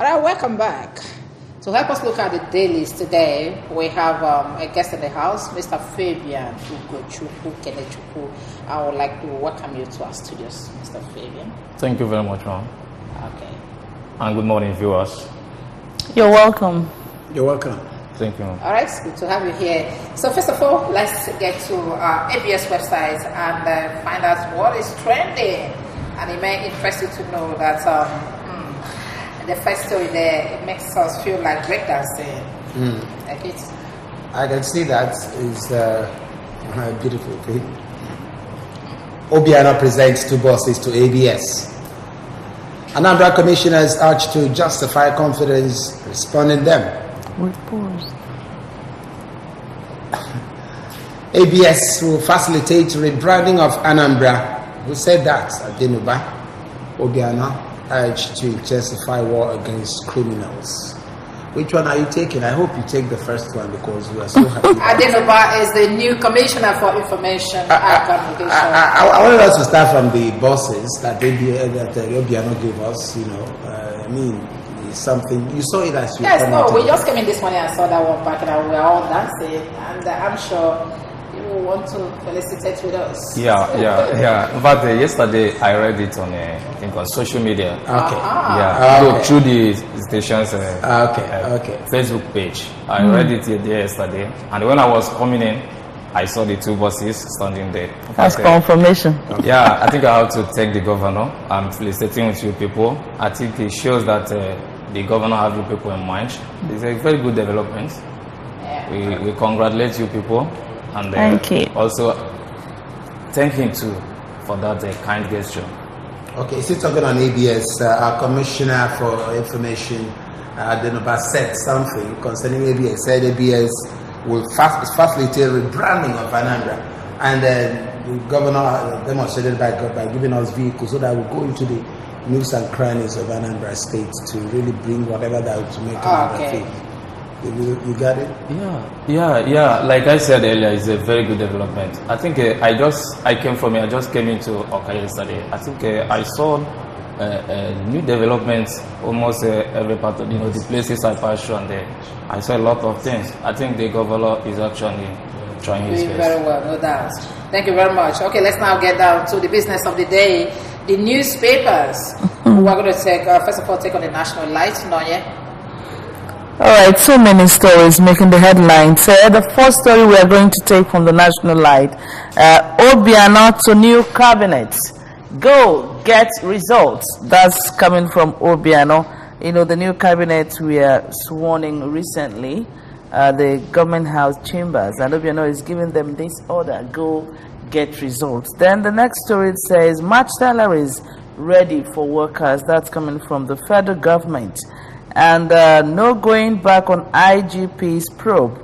All right, welcome back. To help us look at the dailies today, we have a guest in the house, Mr. Fabian Ugochukwu. I would like to welcome you to our studios, Mr. Fabian. Thank you very much, ma'am. Okay. And good morning, viewers. You're welcome. You're welcome. Thank you, ma'am. All right, it's good to have you here. So first of all, let's get to our ABS website and find out what is trending. And it may interest you to know that the first story there, it makes us feel like breakdancing. Like it. I can see that is a beautiful thing. Obiano presents 2 buses to ABS. Anambra commissioners urged to justify confidence responding them. We paused. ABS will facilitate rebranding of Anambra. Who said that? Adenuba. Obiano urged to intensify war against criminals. Which one are you taking? I hope you take the first one because we are so happy. Adenuba is the new commissioner for information and communication. I wanted us to start from the bosses that Obiano gave us. You know, I mean, it's something you saw it as you. Yes, no, we just came in this morning and saw that one back, and we were all dancing, and I'm sure you will want to felicitate with us. Yeah. But yesterday I read it on, I think, on social media. Okay. Yeah. Through the station's Facebook page. I read it yesterday, and when I was coming in, I saw the 2 buses standing there. That's confirmation. Yeah, I think I have to thank the governor. I'm felicitating with you people. I think it shows that the governor has you people in mind. It's a very good development. Yeah. We congratulate you people. And thank you. Also, thank him too for that kind gesture. Okay, since talking on ABS, our commissioner for information, Adenuba, said something concerning ABS. Said ABS will facilitate rebranding of Anambra, and the governor demonstrated by giving us vehicles so that we go into the nooks and crannies of Anambra State to really bring whatever that would make Anambra feel. You got it? Yeah. Like I said earlier, it's a very good development. I think I just came into Oka yesterday. I think I saw new developments almost every part of the places I passed through, and I saw a lot of things. I think the governor is actually trying his best. Very well, no doubt. Thank you very much. Okay, let's now get down to the business of the day. The newspapers. We're going to take first of all take on the national light, Noye. All right, so many stories making the headlines. The first story we are going to take from the National Light, Obiano to new cabinet. Go get results. That's coming from Obiano. You know, the new cabinet we are sworn in recently, the government house chambers, and Obiano is giving them this order, go get results. Then the next story says, March salaries ready for workers. That's coming from the federal government. And no going back on IGP's probe.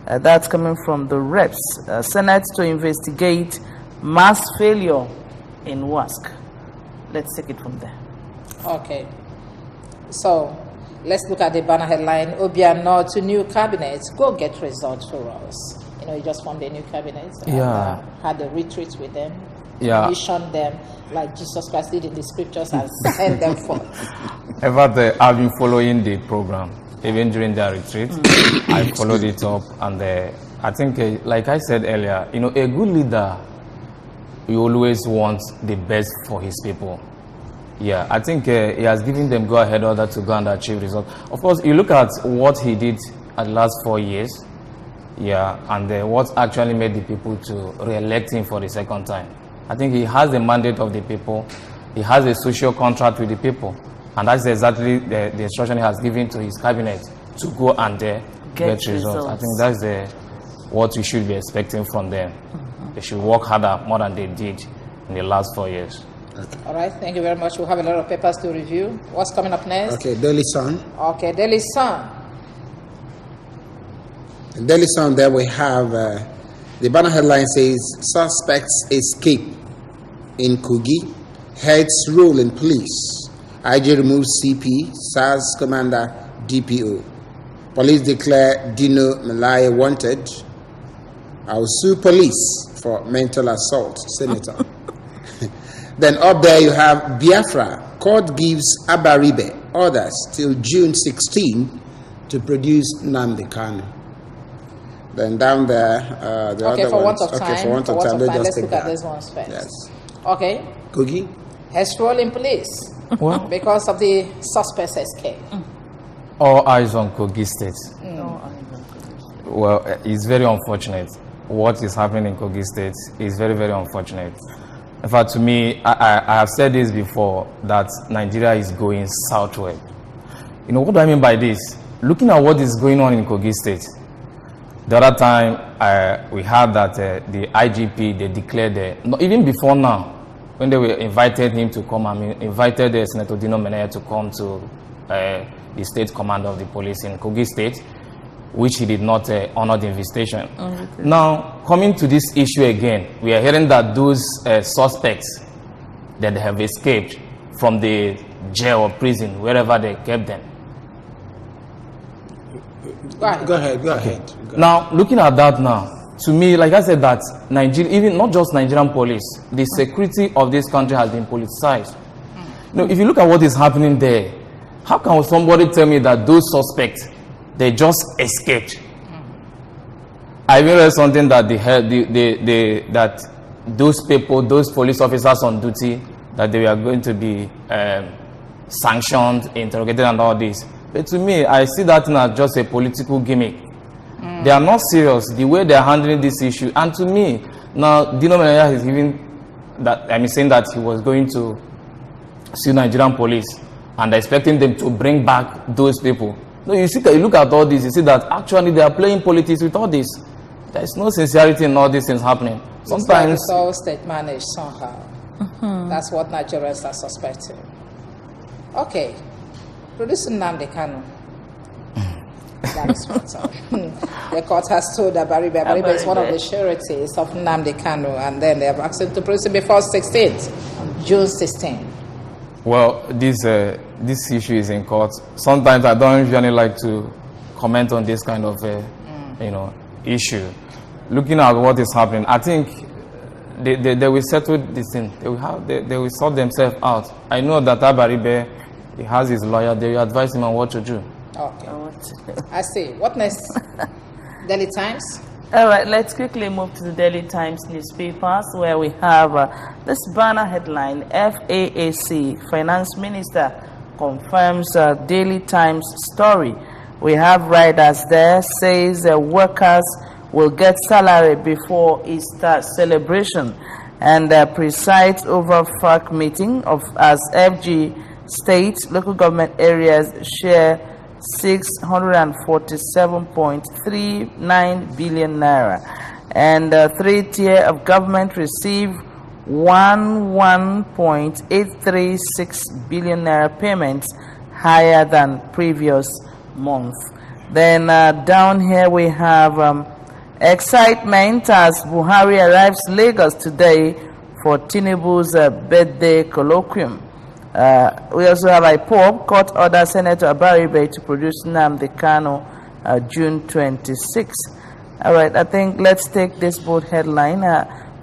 That's coming from the reps. Senate to investigate mass failure in WASC. Let's take it from there. Okay. So let's look at the banner headline. Obiano to new cabinet. Go get results for us. You know, you just formed a new cabinet. Yeah. Had a retreat with them. Yeah. Commissioned them like Jesus Christ did in the scriptures and sent them forth. I've been following the program, even during their retreat. I followed it up, and I think, like I said earlier, a good leader, he always wants the best for his people. Yeah, I think he has given them go-ahead order to go and achieve results. Of course, you look at what he did at the last 4 years, and what actually made the people to re-elect him for the second time. I think he has the mandate of the people. He has a social contract with the people. And that's exactly the instruction he has given to his cabinet to go and get results. I think that's what we should be expecting from them. They should work harder more than they did in the last 4 years. Okay. All right, thank you very much. We'll have a lot of papers to review. What's coming up next? Okay, Daily Sun. Okay, Daily Sun. In Daily Sun, there we have the banner headline says, Suspects escape in Kogi, heads roll in police. IG removes CP, SARS commander, DPO. Police declare Dino Malaya wanted. I'll sue police for mental assault, Senator. Then up there you have Biafra. Court gives Abaribe orders till June 16 to produce Nnamdi Kanu. Then down there, the Okay, other for ones. want of time. For want of time, Let's just take look at that. these ones first. Yes. Okay. Kogi? Heads rolling, police. Well, Because of the suspect's escape. all eyes on Kogi State. Well, it's very unfortunate. What is happening in Kogi State is very, very unfortunate. In fact, to me, I have said this before, that Nigeria is going southward. You know, what do I mean by this? Looking at what is going on in Kogi State, the other time we heard that the IGP, they declared, even before now, when they were invited him to come, invited Senator Dino Meneye to come to the state commander of the police in Kogi State, which he did not honor the invitation. Now, coming to this issue again, we are hearing that those suspects that have escaped from the jail or prison, wherever they kept them. Go ahead. Now, looking at that now, to me, like I said, that Nigeria, even not just Nigerian police, the security of this country has been politicized. Now, if you look at what is happening there, how can somebody tell me that those suspects, they just escaped? I even read something that that those people, those police officers on duty, that they were going to be sanctioned, interrogated, and all this. But to me, I see that as just a political gimmick. They are not serious the way they are handling this issue. And to me, now Dino Meneye is giving that, saying that he was going to sue Nigerian police and expecting them to bring back those people. No, you look at all this, you see that actually they are playing politics with all this. There is no sincerity in all these things happening. Sometimes it's all state managed somehow. That's what Nigerians are suspecting. Okay, producing Nnamdi Kanu. That is what the court has told that Baribe is one of the sureties of Nnamdi Kanu, and then they have asked him to produce it before 16th, June 16th. Well, this issue is in court. Sometimes I don't usually like to comment on this kind of issue. Looking at what is happening, I think they will settle this thing. They will sort themselves out. I know that Abaribe, he has his lawyer. They will advise him on what to do. Okay. I see. What next? Daily Times? All right, let's quickly move to the Daily Times newspapers, where we have this banner headline: FAAC, Finance Minister confirms Daily Times story. We have riders there, says workers will get salary before Easter celebration, and presides over FAC meeting as FG states local government areas share 647.39 billion naira, and 3 tier of government receive 11.836 billion naira payments, higher than previous month. Then down here we have excitement as Buhari arrives Lagos today for Tinubu's birthday colloquium. We also have IPOB court order Senator Abaribe to produce Nnamdi Kanu June 26. All right, I think let's take this bold headline.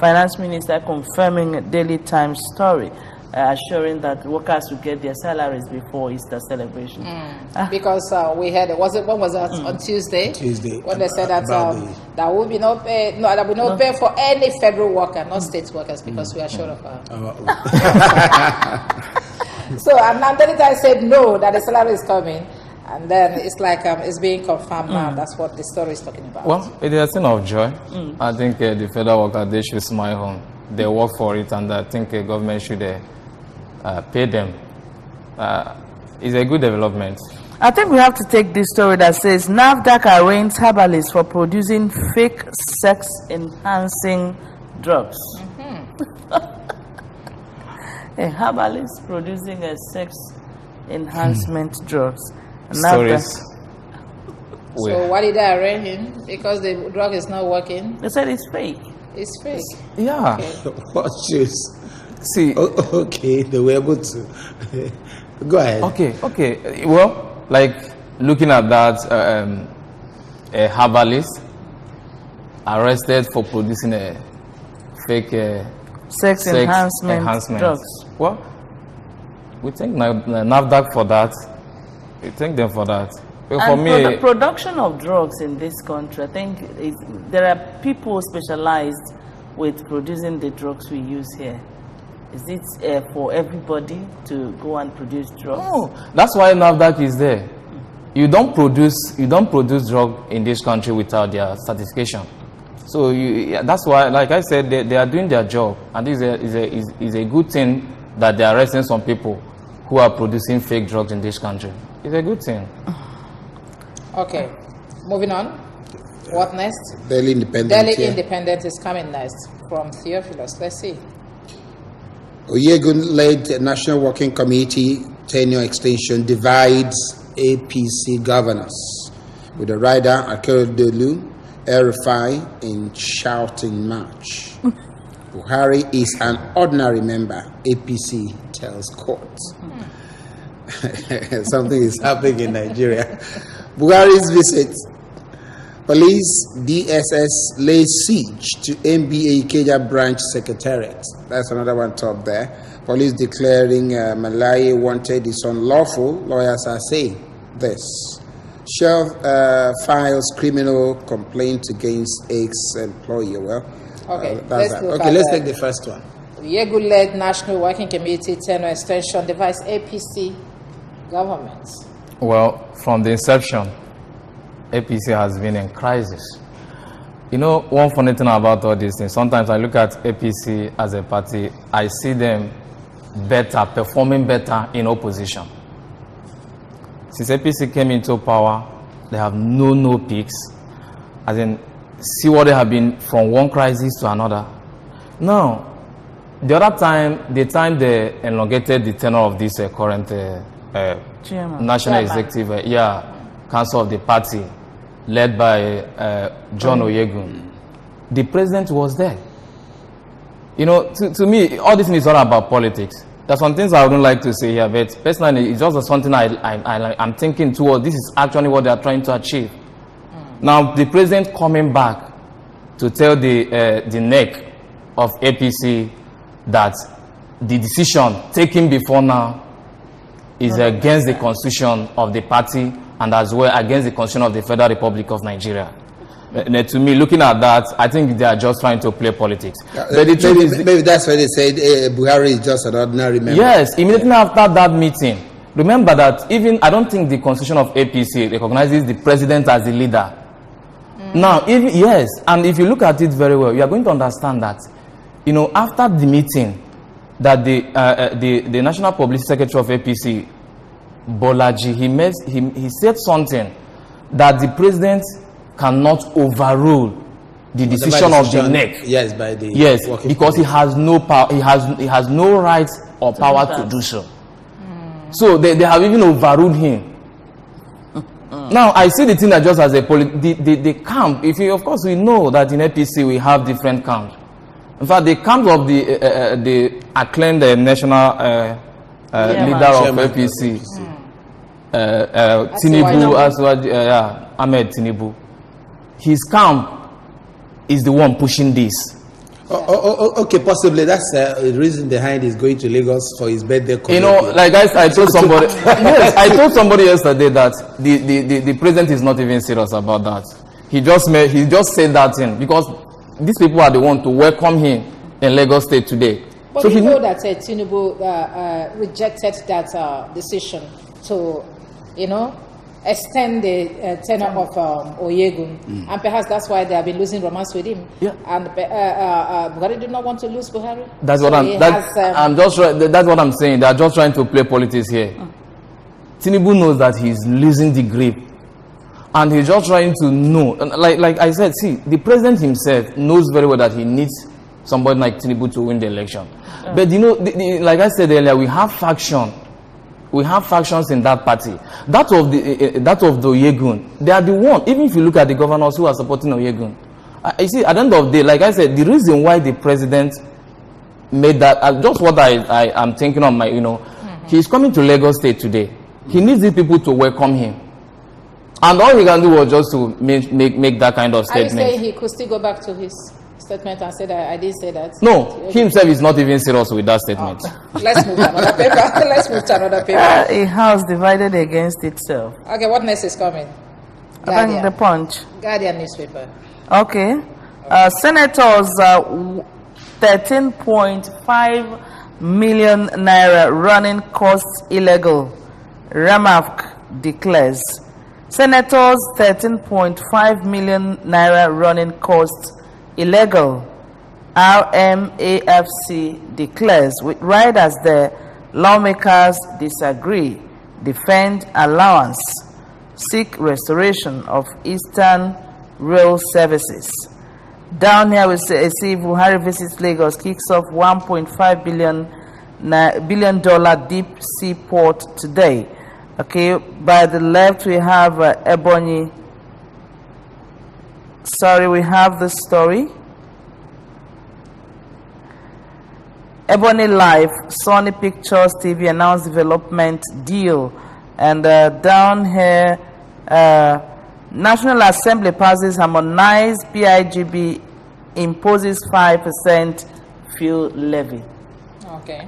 Finance Minister confirming Daily Times story, assuring that workers will get their salaries before Easter celebration. Because we had, when was it on Tuesday? Tuesday. When they said that there will be no pay, there will be no pay for any federal worker, not state workers, because we are short of So, and now Daily Times said no, that the salary is coming. And then it's like it's being confirmed now. That's what the story is talking about. Well, it is a thing of joy. I think the federal workers, they should smile home. They work for it, and I think the government should pay them. It's a good development. I think we have to take this story that says NAFDAC arraigns herbalists for producing fake sex-enhancing drugs. A herbalist producing a sex enhancement drugs. Stories. So why did they arraign him? Because the drug is not working? They said it's fake. It's fake. Yeah. Okay. What shoes? See. Okay, they were able to. Go ahead. Okay. Well, like looking at that, a herbalist arrested for producing a fake sex enhancement drugs. Well, we thank NAFDAC for that. We thank them for that. But And for me, production of drugs in this country, I think there are people specialized with producing the drugs we use here. Is it for everybody to go and produce drugs? no, that's why NAFDAC is there. You don't produce drug in this country without their certification. So that's why, like I said, they are doing their job, and this is a good thing that they are arresting some people who are producing fake drugs in this country. It's a good thing. Okay, moving on. What next? Daily Independent. Daily here. Independent is coming next from Theophilus. Let's see. Oyegun-led National Working Committee tenure extension divides APC governors, with the rider Akeredolu El-Rufai in shouting match. Buhari is an ordinary member, APC tells court. Something is happening in Nigeria. Buhari's visit. Police DSS lays siege to MBA Ikeja branch secretariat. That's another one top there. Police declaring Malai wanted is unlawful. Lawyers are saying this. Shell files criminal complaint against ex-employee. Well, Okay, that's that. Okay, let's take the first one. Yegu-led National Working Committee tenure extension device APC government. Well, from the inception, APC has been in crisis. You know, one funny thing about all these things, sometimes I look at APC as a party, I see them performing better in opposition. Since APC came into power, they have no peaks. As in, see what they have been from one crisis to another. Now, the other time, the time they elongated the tenure of this current national executive, council of the party, led by John Oyegun, the president was there. You know, to me, all this is all about politics. There's some things I wouldn't like to say here, but personally, it's just something I'm thinking towards. This is actually what they are trying to achieve. Now, the president coming back to tell the neck of APC that the decision taken before now is against the constitution of the party and as well against the constitution of the Federal Republic of Nigeria. To me, looking at that, I think they are just trying to play politics. But the truth is, maybe that's why they said Buhari is just an ordinary member. Yes, immediately after that meeting, remember that even I don't think the constitution of APC recognizes the president as the leader. Now, and if you look at it very well, you are going to understand that, you know, after the meeting, that the National Publicity Secretary of APC, Bolaji, he said something that the president cannot overrule the decision of the NEC. Yes, by the because he has no power. He has no right or power to do so. So they have even overruled him. Now I see the thing that just as a the camp. Of course, we know that in APC we have different camps. In fact, the camp of the acclaimed national leader of APC, Tinubu, Ahmed Tinubu, his camp is the one pushing this. Okay, possibly that's the reason behind is going to Lagos for his birthday. You know, like I told somebody, yes, I told somebody yesterday that the president is not even serious about that. He just said that thing because these people are the one to welcome him in Lagos State today. But so you know that Tinubu rejected that decision to, you know, extend the tenure of Oyegun, and perhaps that's why they have been losing romance with him. Yeah. And Buhari did not want to lose Buhari. That's what that's what I'm saying. They are just trying to play politics here. Tinubu knows that he's losing the grip, and he's just trying to know. Like I said, see, the president himself knows very well that he needs somebody like Tinubu to win the election. But you know, like I said earlier, we have faction. We have factions in that party. That of the Oyegun, they are the one. Even if you look at the governors who are supporting Oyegun, you see, at the end of the day, like I said, the reason why the president made that, just what I am thinking on my, you know, he's coming to Lagos State today. He needs these people to welcome him, and all he can do was just to make that kind of statement. Are you saying he could still go back to his statement and say that I didn't say that? No, he himself is not even serious with that statement. Let's move to another paper. Let's move to another paper. A house divided against itself. Okay, what next is coming? I think the Punch. Guardian newspaper. Okay. Senators 13.5 million naira running costs illegal. Ramavk declares. Senators 13.5 million naira running costs illegal. RMAFC declares. With riders there, lawmakers disagree. Defend allowance. Seek restoration of Eastern rail services. Down here we see Buhari visits Lagos, kicks off $1.5 billion deep sea port today. Okay, by the left we have Ebonyi. Sorry, we have the story. Ebonyi Life, Sony Pictures TV announced development deal. And down here, National Assembly passes harmonized PIGB, imposes 5% fuel levy. Okay.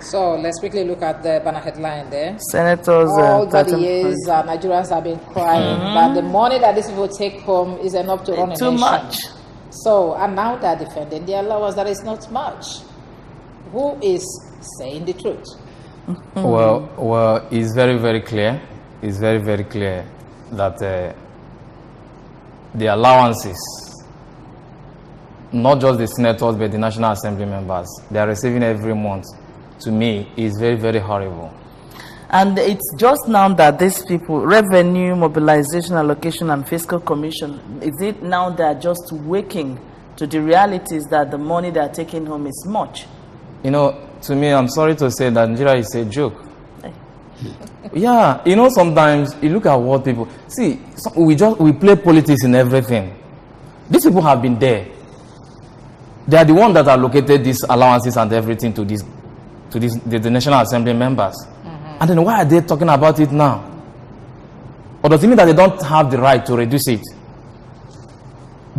So let's quickly look at the banner headline there. Senators. All the years Nigerians have been crying that the money that these people take home is enough to run a nation. Too much. So, and now they're defending the allowance that is not much. Who is saying the truth? Well, it's very, very clear. It's very, very clear that the allowances, not just the senators, but the National Assembly members, they are receiving every month, to me, is very, very horrible. And it's just now that these people, Revenue, Mobilization, Allocation, and Fiscal Commission, is it now they're just waking to the realities that the money they're taking home is much? You know, to me, I'm sorry to say that Nigeria is a joke. Yeah, you know, sometimes you look at what people see. We play politics in everything. These people have been there. They are the ones that allocated these allowances and everything to the National Assembly members. And then why are they talking about it now? Or does it mean that they don't have the right to reduce it?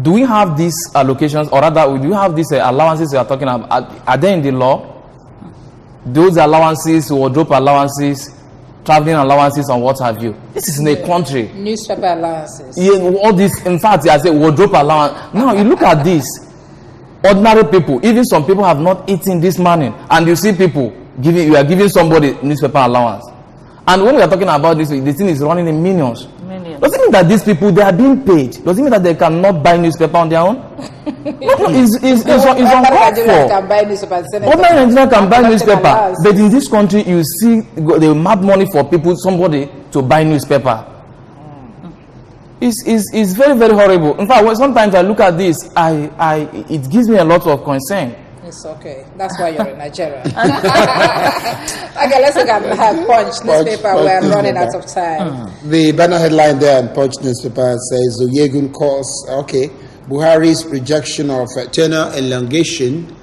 Do we have these allocations, or rather, do we have these allowances we are talking about? Are they in the law? Those allowances, wardrobe allowances, traveling allowances, and what have you. This is in a country. Newspaper allowances. Yeah, all this, in fact, I say wardrobe allowance. Now, you look at this. Ordinary people, even some people have not eaten this morning, and you see people you are giving somebody newspaper allowance. And when we are talking about this, the thing is running in millions. Does it mean that these people, they are being paid? Does it mean that they cannot buy newspaper on their own? It's uncalled for. Ordinary Nigerian can buy newspaper, but in this country, you see they map money for somebody to buy newspaper. It's very, very horrible. In fact, sometimes I look at this, it gives me a lot of concern. It's okay. That's why you're in Nigeria. Okay, let's look at Punch newspaper. We're running out of time. The banner headline there in Punch newspaper says Oyegun calls, Buhari's rejection of tenure elongation,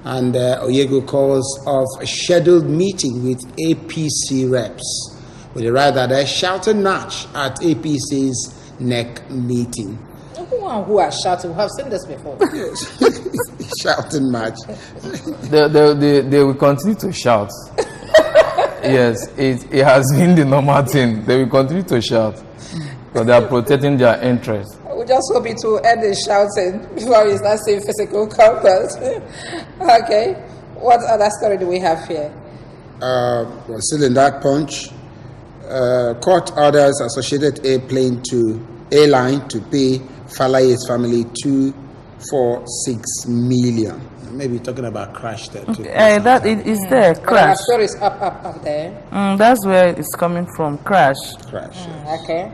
and Oyegun calls of a scheduled meeting with APC reps. With the right that they shouted match at APC's NEC meeting. Who are shouting? We have seen this before. Shouting match. They will continue to shout. Yes, it has been the normal thing. They will continue to shout because they are protecting their interests. We just hope it will end in shouting before we start seeing physical comfort. Okay, what other story do we have here? Well, still in that Punch. Court orders Associated Airline to pay Falaye's family $246 million. Maybe talking about crash there too. That is there, crash. The story is up there. That's where it's coming from, crash. Okay.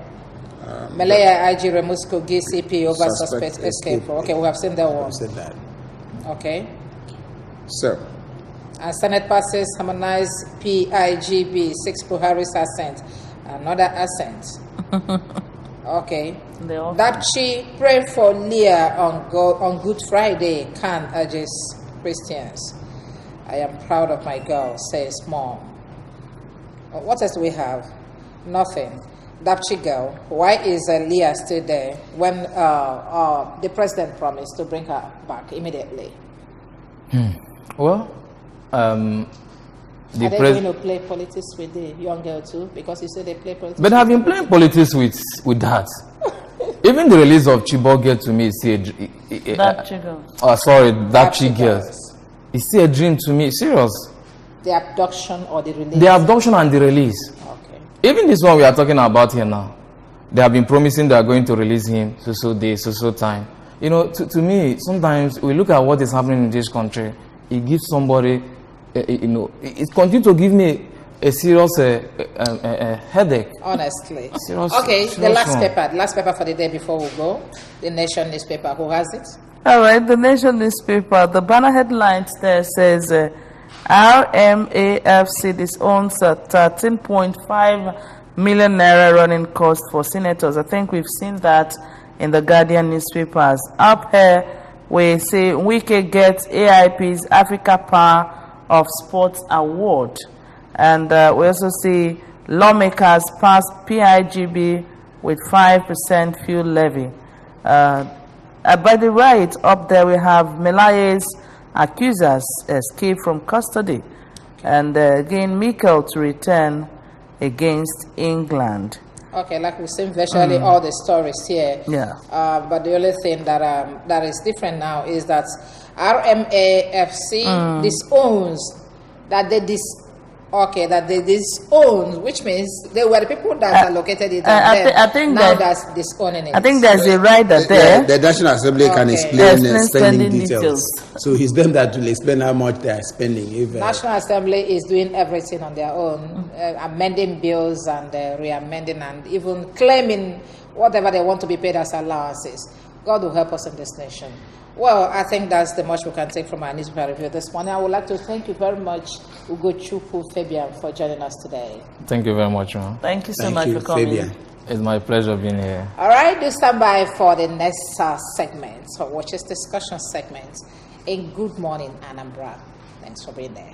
Malaya IG removes Kogi CP over suspect escape. Okay, we have seen that one. Said that. Okay. So. And Senate passes harmonized PIGB, 6 Buhari's assent. Another assent. Okay. Dapchi, pray for Leah on Good Friday. Khan urges Christians. I am proud of my girl, says mom. What else do we have? Nothing. Dapchi girl, why is Leah still there when the president promised to bring her back immediately? Well, Are they going to play politics with the young girl too? Because you said they play politics. But I've been playing politics with that. Even the release of Chibok girl to me is still Dapchi girl. Oh, sorry, Dapchi girl. girls. It's still a dream to me. Serious. The abduction or the release? The abduction and the release. Okay. Even this one we are talking about here now, they have been promising they are going to release him so day, so time. You know, to me, sometimes we look at what is happening in this country. It gives somebody, you know, it continues to give me a serious headache. Honestly. Serious, okay, serious the one. last paper for the day before we go, the Nation newspaper. Who has it? All right, the Nation newspaper, the banner headlines there says, RMAFC disowns 13.5 million naira running cost for senators. I think we've seen that in the Guardian newspapers. Up here, we say Wike gets AIP's Africa Power of Sports Award. And we also see lawmakers pass PIGB with 5% fuel levy. By the right, up there we have Melaye's accusers escape from custody. And again, Mikel to return against England. Okay, like we've seen virtually all the stories here. Yeah. But the only thing that is different now is that RMAFC disowns that they disown, which means they were the people that allocated it. I think now that- that's disowning it. I think there's a rider there. The National Assembly can Okay. explain Explain spending spending details. So it's them that will explain how much they are spending. If, National Assembly is doing everything on their own, amending bills and re-amending and even claiming whatever they want to be paid as allowances. God will help us in this nation. Well, I think that's the much we can take from our newspaper review this morning. I would like to thank you very much, Ugochukwu Fabian, for joining us today. Thank you very much, man. Thank you so Thank much you, for coming. Fabian. It's my pleasure being here. All right, do stand by for the next segment, or Watch's discussion segment in Good Morning Anambra. Thanks for being there.